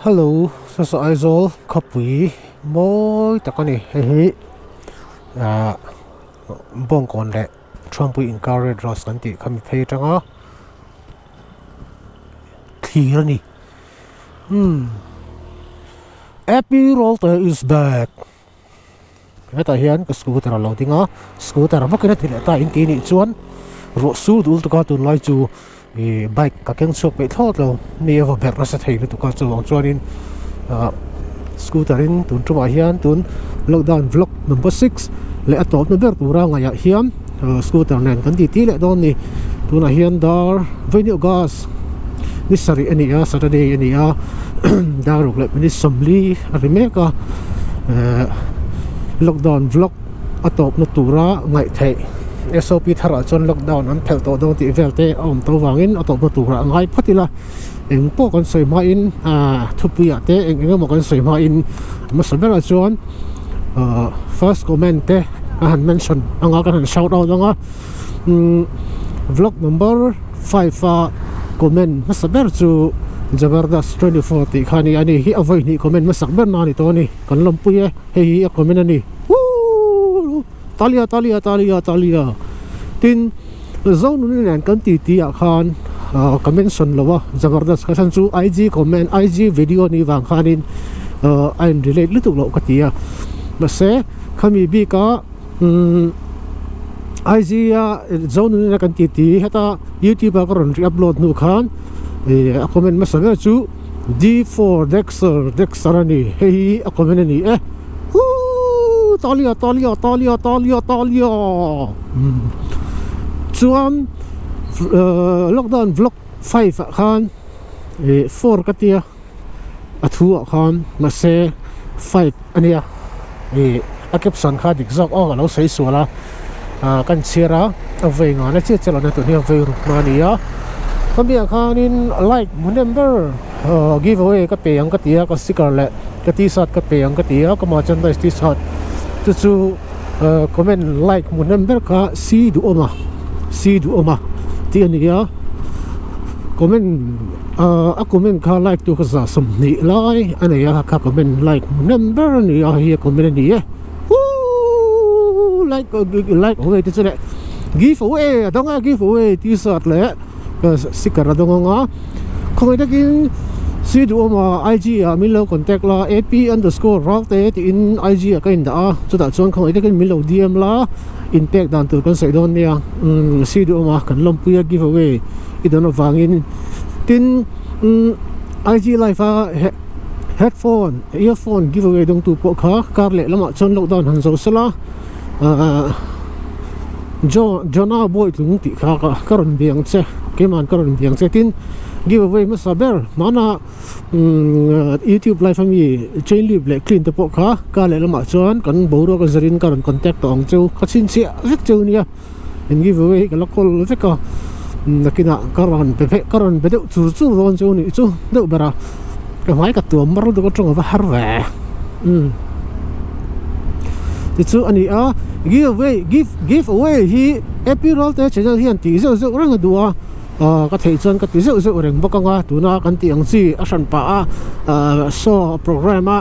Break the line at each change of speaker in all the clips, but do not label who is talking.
Hello, so Aizol copy moi takani he bong kon le Trump encourage Ross kanti kami thei tanga clear ni Happy Rolter is back. Heta hian ka scooter lo tinga scooter makina thile ta in ti ni chuan ro su dul to ka tun lai chu bike ka keng chok pe thot lo ni eva ber na sa thei lu to ka chu wang chuan in scooter in tun tuma hian tun lockdown vlog number 6 le atop na ber tura nga ya hiam scooter nen kan ti le don ni tuna hian dar venue gas ni sari ani a Saturday ani a daruk le ni somli arimeka lockdown vlog atop na tura ngai thei SOP thara chon lockdown an phel to dong ti velte om to wangin atop na tura ngai phatila eng po kon soi ma in thupia te eng mo kon soi ma in masabera chon first comment te han mention anga kan shout out anga vlog number 5 comment masaber chu Jabardas 24 ti khani ani hi avoi ni comment masakber na ni to ni kan lampuye hi comment ani talia tin zone ni nan kan ti a khan comment son lawa Jabardas ka san chu IG comment IG video ni wang khanin I'm relate lutuk lo katia mase khami bi ka IG zone ni kan ti heta YouTube ka ron upload nu khan comment masaga chu D4 Dexter ani hei comment ani talia chuan lockdown vlog 5 khan 4 katia athu khan mase 5 ania a caption kha dik zok o lo sei suala kan chira avenga na che chelo na to ni ave ru mania kami akhanin like number giveaway ka peyang ka tia ka sticker le ka t-shirt ka peyang ka tia ka merchandise t-shirt chu comment like number ka si du oma ti ania comment a comment ka like tu ka sa somni lai anaya ka comment like number ni a hi comment ni like oi ti chule giveaway donga giveaway t-shirt le sticker adonga khawngaihtakin si du oma IG milo contact la ap_ralte in IG ka in da chuta chuan khawngaihtakin milo DM la impact dan tur kan sei don nia si du oma kan lompuya giveaway idon wangin tin IG live headphone earphone giveaway dong tu po kha karle lama chon lockdown han zo sala Jona boy tung ti kha karon biang che keman karon biang che tin giveaway masaber mana YouTube live ami chain li black clean te po kha ka le lama chuan kan boro ka zarin karon contact tong chu kachin che vek chu nia in giveaway ka lokol veka nakina karon be chu ron chu ni chu de bara ka mai ka tu mar do ko tong va har ve ti chu ani a giveaway hi happy roll te channel hian ti zo rang dua ka thei chuan ka ti zo reng bokanga tuna kan ti ang chi a san pa a so program a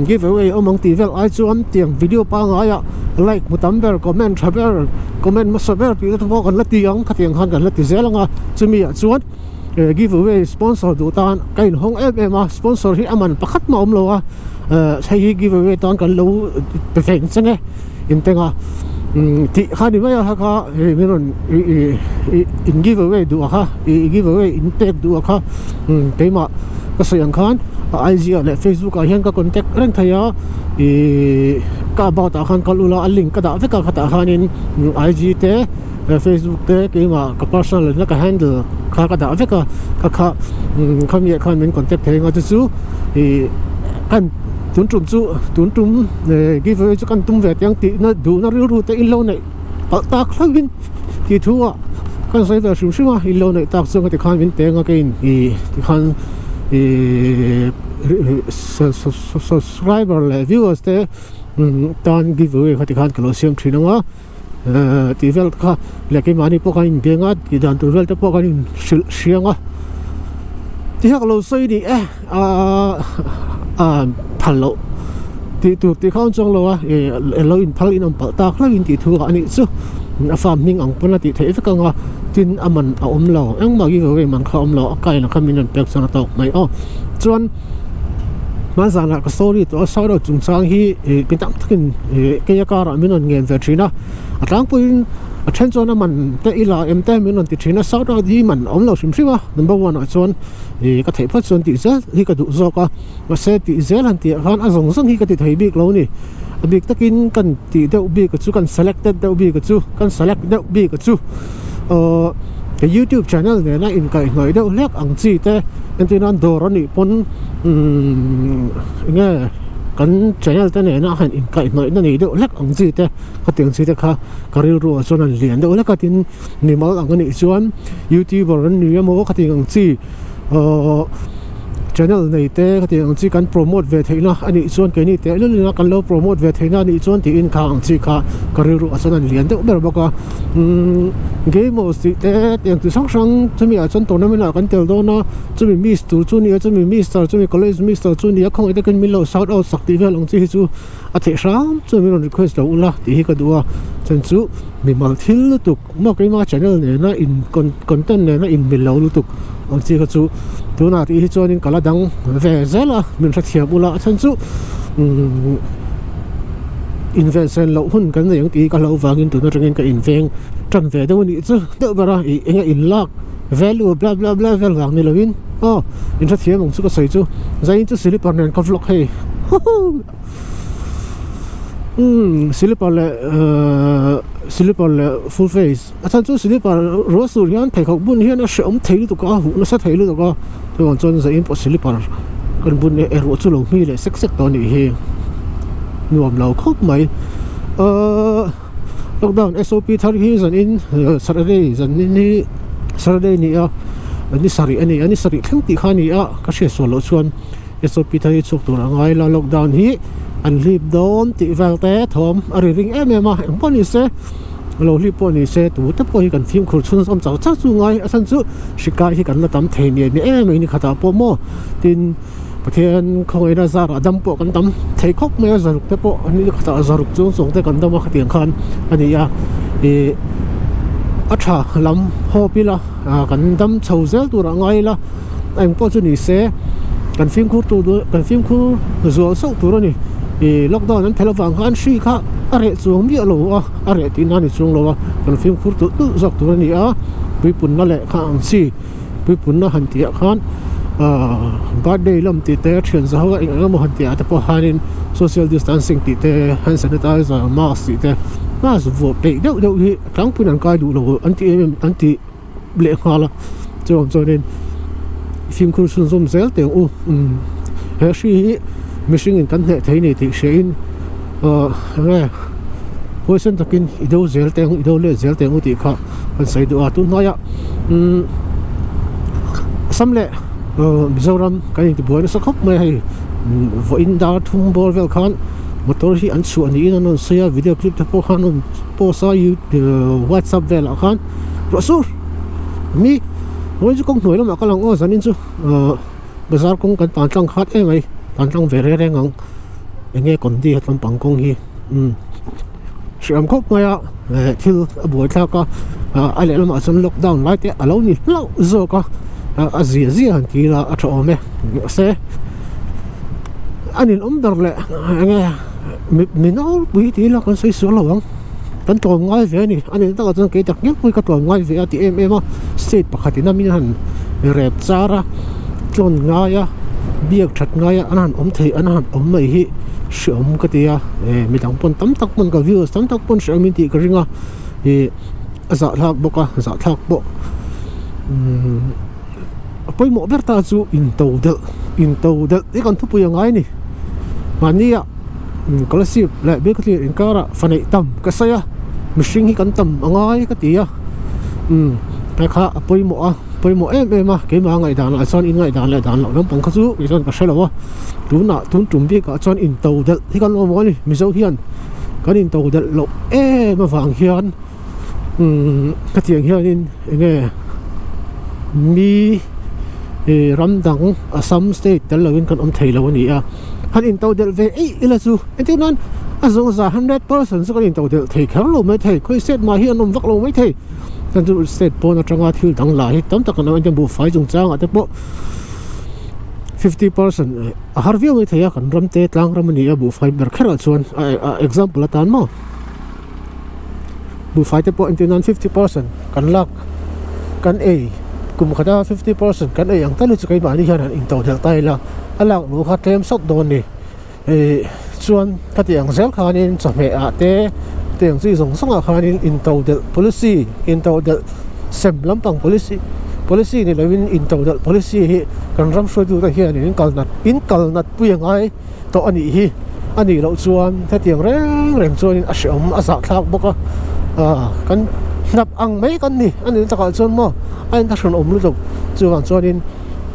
giveaway omong ti vel ai chuan tiang video pa nga ya like mutamber comment thaber comment masaber ti to kan la ti ang ka tiang han kan la ti zelanga chumi a chuan giveaway sponsor du tan kain hong ma sponsor hi aman pakhat ma omlo a sai giveaway tan kan lo perfect change intenga ti khani maya ha kha miron in giveaway du kha giveaway impact du kha tema ka sayang khan IG le Facebook a hian ka contact rang thaya ka about a khan kalula a link ka da veka khata khanin IG te Facebook te kema ka personal na ka handle ka da veka ka khami khan min contact thayanga chu kan tun tum giveaway chu kan tum ve tiang ti na du na ru te in lo nei pa ta khlawin ti thua kan sai ver shu a in lo nei tak chu ka ti khan win te nga ke in ti khan subscriber le viewers te tan giveaway ka ti khan calcium thinanga ti vel kha le ke mani po kan benga ti dan tu vel te po kan sianga ที่ฮักเราใส่ดิพันโลที่ตัวที่เขาจงเราเราอินพัลอินอัมพัลตาเราอินที่ถูกอันนี้ซึ่งฟาร์มนิ่งอังปนติเทฟกังว่าทินอามันเอาอมเราเอ็งมากี่เวมันเขาอมเราไกลนะเขามีนันเป็กสนาตกไม่จวนมาจากนักสตอรี่ตัวสาวเราจุงสังฮีเป็นตั้งขึ้นเกี่ยการมีนันเงินเวทีนะตั้งปุ่นเช่นจวนมันแต่อีลาแต่มีนันติดนะสาวเราที่มันอมเราชิมชิวะnumber oneจวนก็เทพจวนติเซฮีก็ดูซอกว่าเซติเซลันติขันอาสงสังฮีก็ติดให้บิ๊กเรานี่บิ๊กตะกินกันติดเดาบิ๊กก็จูกัน selected เดาบิ๊กก็จูกัน select เดาบิ๊กก็จูcái YouTube channel này là in cái người đâu lek ang chi te en tin an dor ani pon nghe kan channel te ne na han in kai noi na ni đâu lek ang chi te ka tiang chi te kha karil ro chon an lian đâu lek ka tin ni mal ang ni chuan YouTuber an ni mo ka tiang ang chi channel này te cái tiếng chỉ cần promote về thế nào anh ấy chọn cái này te luôn là cần lâu promote về thế nào anh ấy chọn thì in khang chỉ cả cái rượu ở sân liền đâu bây giờ bao cái một sự te tiếng từ sáng sáng chúng mình ở trong tổ mình là cần tiêu đó nó chúng mình miss tu chúng mình chúng mình miss chúng mình college miss chúng mình không ai được cần mình lâu shout out sắc tí về lòng chỉ chú à thế sáng chúng mình request đâu là thì cái đó chân chú mình mà thiếu tục mà cái mà channel này nó in content này nó in mình lâu tục ông chỉ cái chúตัวน่ะที่จอนี่ก็ละดังเวเซล่ะมันสักเทียบุละฉันสู้อินเวสเซนเราหุ่นกันอย่างที่ก็เราฟังกินตัวนั้นเองก็อินเวงจนเวเดี๋ยวนี้สู้เดี๋ยวบ่ละเองอินลัก value bla bla bla valueฟังนี่ละวินอินสักเทียมงสู้ก็ใส่จูใจอินจูสิลิปอนเนี่ยก็ฟล็อกให้สิลิปอนเลย full face อาจารย์จูสิลิปอนรัวสุริยันไทยเขาบุญเฮียนะเชื่อมไทยรู้ตัวก็หูน่าไทยรู้ตัวก็ตัวจนจะอินพอสิลิปอนกันบุญเนี่ยรัวจูลงมีเลยเซ็กตอนนี้เฮนวมเราครบไหมล็อกดาวน์ SOP ทาริฮิสันอินSaturday สันนี่ Saturday นี่อันนี้สารีอันนี้สารีทั้งตีข้านี่ก็เชื่อส่วนเราชวน SOP ทาริชุกตัวไงเราล็อกดาวน์ฮีอันรีบโดนติแววแต่ทอมอะไรริงมาอย่างพวกนี้เสเรารีบพวกนี้เสตัวแต่พวกนี้กันฟิล์มครูชุนซ้ำเจ้าจู่ไงฉันจู่ชิกายที่กันละตำเทเนียมีนี่ขาตาปอมตินประเทศของไอ้ราซาระดำปอกันตำเทคอกไม่สรุปแต่ปออันนี้ขาตาสรุปจุงส่งแต่กันตำมาขัดเตียงคันอันนี้อัชาลำฮอปีละกันตำเฉาเซลตัวไงละไอ้พวกชุนี่เสกันฟิล์มครูตัวกันฟิล์มครูส่วนส่งตัวนี่ล็อกดาวน์นั้นเทเลฟังกันชีค่ะอะไรจงมีอะไรวะอะไรที่นั่นจงเราวะกันฟิล์มคูตัวตู้สักตัวนี้ไปปุ่นนั่นแหละข้างซีไปปุ่นนั่นหันเตียขันบาดเดย์ลำติดแต่เชื่อจะว่าเองก็หันเตียแต่พอหัน social distancing ติดแต่ hand sanitizer mask ติดแต่มาสวบเดี๋ยวที่ทั้งปุ่นนั่นก็ดูเราอันที่เบลคาละจนเนี่ยฟิล์มคูส่วนเซลเตียงเฮชี่มิชิงกันเนี่ยที่นี่ที่เชียนอะไรพวกฉันตะกินอีโดเซลเตงอีโดเล่เซลเตงอุติค่ะกันใส่ตัวตุนน้อยสำเร็จมิโซรัมกันที่บัวนี่สักครบไม่ให้วินดาทุ่มบอลเวลคันมอเตอร์ที่อันส่วนนี้นั่นเสียวิดีโอคลิปที่พวกเขานั่นโพสต์อยู่วอทส์แอปเวลคันรถสูมีวันที่กงหน่วยแล้วมาก็ลังสันนิษฐานภาษากงกันตอนจังคัดไหมตอนจังเวรแรงงังอย่างเงี้ยคนที่ทำปังกงฮีเชื่อมครบไหมที่บัวท่าก็อะไรเรามาสนล็อกดาวน์ไล่เตะเรานี่เราโซก็เสียหันทีละอัตโนมัติเสอันนี้ดร์เลยอย่างเงี้ยมีน้องวิธีละกันสวยๆหรอตั้งตัวง่ายเสียนี่อันนี้ตั้งแต่เกิดจากเนี้ยคุยกับตัวง่ายเสียที่มาสเตทปกตินั่นมีหันเรียบซาระจนง่ายเบียกชัดง่ายอันนั้นเทอันนั้นไม่ฮิเชื่อมก็ตีมีทั้งปนตั้มตักปนกับวิวตั้มตักปนเชื่อมิติก็ริงจะทักบกจะทักบกไปหมอเบอร์ตาจูอินโตเดลนี่กันทุบยังไงนี่มันนี่ก็เลยสิและเบกตีอินการะฟันไอตั้มก็ใช่มิชิงฮิกันตั้มยังไงก็ตีแต่ข้าไปหมอมาเกี่ยมาไงด่านไอซอนอินไงด่านเลยด่านเราน้ำปังกระซูไอซอนก็ใช่หรอวะดูหน้าทุนจุ่มพี่ก็ซอนอินโตเดลที่กันว่านี่มิโซเฮียนกันอินโตเดลหลบมาฟังเฮียนกระเทียงเฮียนนี่ไงมี ram dang some state tel lawin kan thei lo ni a han in to del ve ila chu enti non azong za 100% so kan in to del thei khar lo mai thei khoi set ma hi anom vak lo mai thei kan chu state pon atanga thil dang la hi tam tak na jang bu fai jung chang ate po 50% har view mai thei kan ram te tlang ram ni a bu fai ber khara chuan example atan mo bu fai te po enti non 50% kan lak kan kum khada 50% kan ang talu chu kai ba ni hian in to del tai la alak lu kha tlem sot don ni chuan ka tiang zel khanin chame a te tiang chi song song a khanin in to del policy in to del sem lampang policy ni lawin in to del policy hi kan ram shoi du ta hian in kalnat puyang ai to ani hi ani lo chuan ka tiang reng chuan in ashom asa thak boka kan nap ang mấy con ni anh ta gọi cho mo anh ta còn lu tục chưa vào cho nên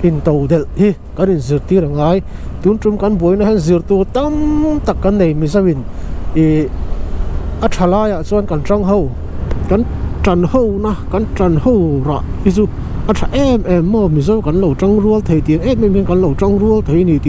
in tàu del hi cái đến giờ tiêu là ngay tuôn trung căn bối nó hay giờ tu tâm tất cả này mình sao mình chala ya cho anh cần trăng hậu cần trần hậu na cần trần hậu rõ ví dụ em mo mình sao cần lẩu trăng ruột thấy tiếng mình cần lẩu trăng ruột thấy ni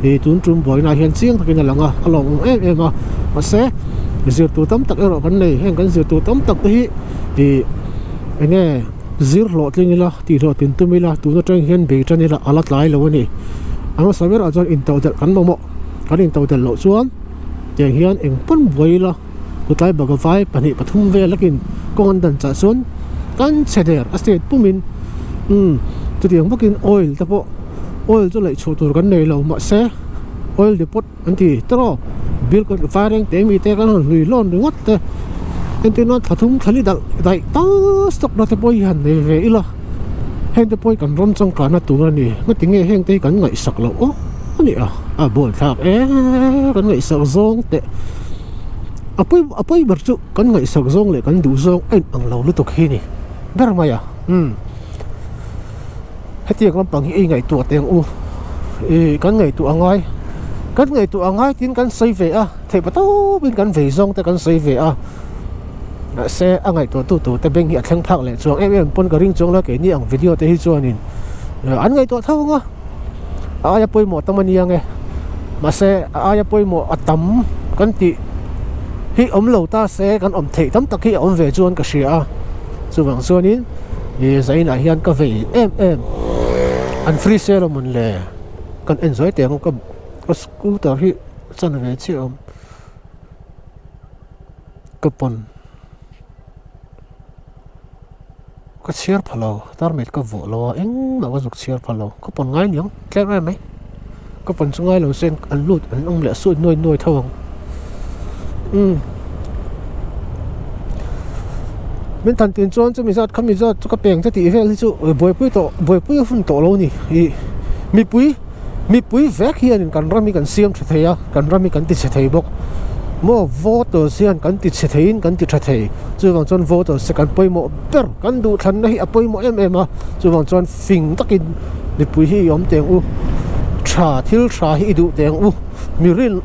thì tuôn trung bối này hiện riêng thì cái là ngà lòng em mà sẽ zir tu tam tak ero kan nei heng kan zir tu tam tak thì ene zir lo tlingila ti ro tin tumila tu na tang hian be tani la alat lai lo ni anga saber a jon in tau del kan mo kan in tau del lo chuan yang hian eng pon boila kutai baga vai pani pathum ve lakin kon dan cha sun kan cheder estate pumin tu tiang bakin oil ta po oil chu lai chu tur kan nei lo ma se oil depot anti tro bil ko firing te mi te kan lui lon ngot te enti not pathum khali dai ta stock na te poi han ne ve ila hen te poi kan rom chang ka na tu ni ngatinge heng te kan ngai sak lo o ani a bol thak kan ngai sak zong te apoi ber chu kan ngai sak zong le kan du zong en ang lo lu tok hi ni ber maya hetiak lampang hi ngai tu teng u kan ngai tu angai kan ngai tu angai tin kan sei ve a thei pato bin kan ve zong te kan sei ve a se angai tu te beng hi athlang phak le chuang em pon ka ring chong la ke ni ang video te hi chuan in an ngai to thau nga aya poi mo tamani ange ma se aya poi mo atam kan ti hi lo ta se kan thei tam tak hi ve chuan ka sia chuwang chuan in zaina hian ka ve em an free sale mun le kan enjoy te ang ka scooter hi chan ve chi kapon ka chiar phalo tar met ka vo lo eng ma wa zuk chiar phalo kapon ngai niang tlem mai kapon chungai lo sen an lut an ong le su noi thawang men tan tin chon chu mi zat khami zat chu ka peng cha ti vel chu boy pui fun to lo ni mi pui vek hian in kan rami kan siam theya kan rami kan ti thei bok mo voter sian kan ti thein kan ti thei chu wang chon voter se kan poi mo per kan du than nei apoi mo em a chu wang chon fing takin mi pui hi yom teng u thil hi du teng u mirin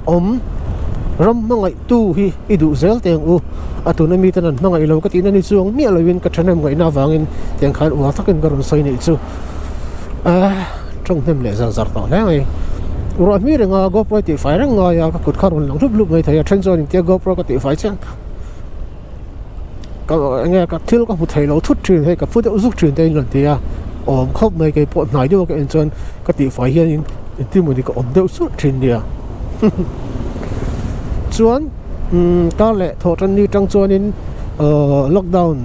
ram mangai tu hi idu zel teng u atuna mi tan mangai lo ka tin ani chuang mi alowin ka thanem ngai na wangin teng khan wa takin garon soi nei chu trong nem le zar to le ngai ro mi renga GoPro ti fai renga ya ka kut kharun lang rup mai thaya thren zon ti GoPro ka ti fai chen ka nge ka thil ka hu thei lo thut thin he ka fu de uzuk thin te lon ti ya khop mai ke pot nai do ka en chon ka ti fai hian in ti mo ni ka deuh su thin dia chuan ta le tho tan ni tang chuan in lockdown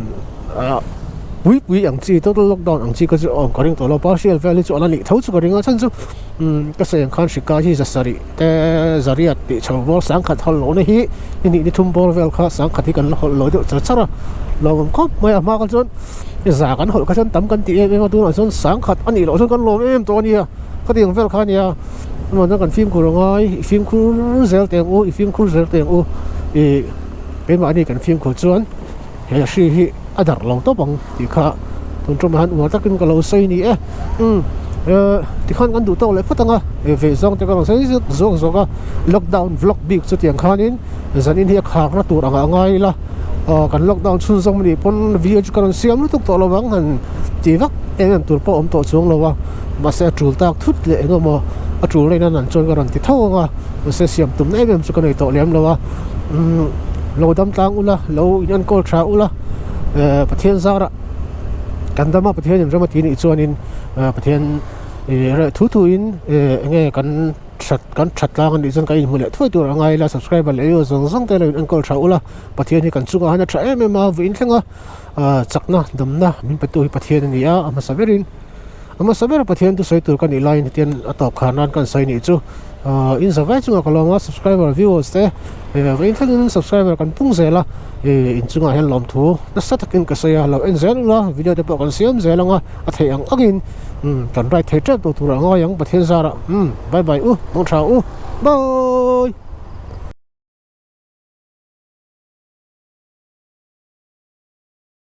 pui ang chi total lockdown ang chi ka chu ka ring to lo partial value chu ala ni thau chu ka ringa chan chu ka se khan shika hi zasari te zariat ti chawbol sang khat hol lo na hi ni thum bol vel kha sang khat hi kan hol lo do chara lo khop mai ma ka chon za kan hol ka chon tam kan ti em tu na chon sang khat ani lo chon kan lo em to ni ka tiang vel kha nia mo na kan film ku rongai film ku zel teng u ke ma ni kan film ku chuan he shi hi adar lo to bang ti kha tun trom han wa takin ka lo sei ni ti khan kan du to le phatanga ve zong te ka lo sei zong ka lockdown vlog big chu tiang khanin zanin hi khak na tur anga ngai la kan lockdown chun zong ni pon video chu kan siam lu tuk to lo bang han ti vak em tur po om to chung lo wa ma se trul tak thut le ngo mo a trul nei nan chon ga ran ti tho nga ma se siam tum nei em chu ka nei to lem lo wa lo dam tang ula lo in an kol tra ula pathian zara kan dama pathian em rama ti ni chuan in pathian thu thu in nge kan that lang ni chon ka in mule thoi tur angai la subscriber le yo zong zong te le an kol tra ula pathian ni kan chunga hana tra em ma vin thenga chakna damna min patu hi pathian ni a ama saber pathian tu soi tur kan i line tian atop khanan kan sai ni chu in zawai chunga kalonga subscriber viewers te vein thlin subscriber kan pung zela in chunga hen lom thu na satakin ka saya lo en zel la video te po kan siam zelanga a thei ang agin kan right thei trap to tur anga yang pathian zara bye bye mong thau bye